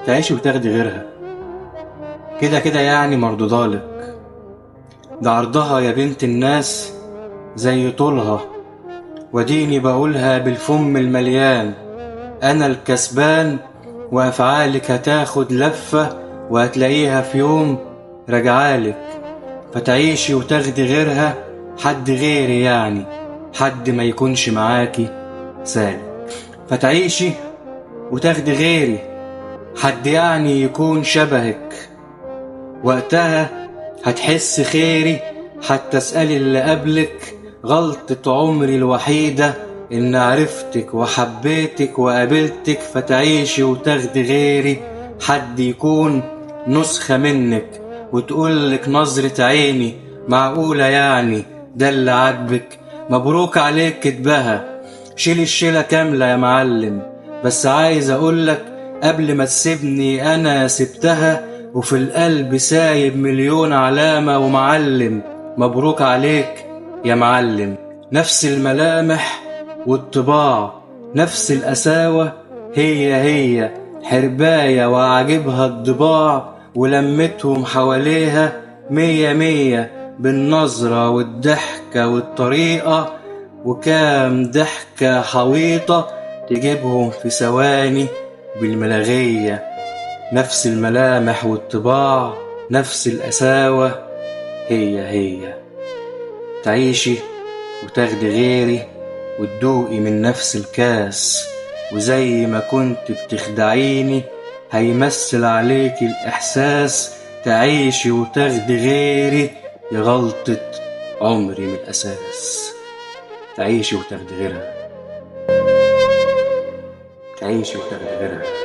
تعيشي وتاخدي غيرها، كده كده يعني مردودالك. ده عرضها يا بنت الناس زي طولها، وديني بقولها بالفم المليان. أنا الكسبان وأفعالك هتاخد لفة، وهتلاقيها في يوم رجعالك. فتعيشي وتاخدي غيرها، حد غيري يعني، حد ما يكونش معاكي سالك. فتعيشي وتاخدي غيري، حد يعني يكون شبهك. وقتها هتحس خيري، حتى اسألي اللي قبلك. غلطة عمري الوحيدة إن عرفتك وحبيتك وقابلتك. فتعيشي وتاخدي غيري، حد يكون نسخة منك، وتقولك نظرة عيني معقولة يعني ده اللي عاجبك. مبروك عليك كدبها، شيل الشيلة كاملة يا معلم. بس عايز أقولك قبل ما تسيبني أنا سبتها، وفي القلب سايب مليون علامة ومعلم. مبروك عليك يا معلم. نفس الملامح والطباع، نفس القساوة، هي حرباية وعاجبها الضباع. ولمتهم حواليها مية مية، بالنظرة والضحكة والطريقة. وكام ضحكة حويطة تجيبهم في ثواني بالملاغية. نفس الملامح والطباع، نفس القساوة، هي تعيشي وتاخدي غيري، وتدوقي من نفس الكاس. وزي ما كنت بتخدعيني هيمثل عليكي الإحساس. تعيشي وتاخدي غيري، يا غلطة عمري من الأساس. تعيشي وتاخدي غيرها، تعيشي وتاخدي غيرها.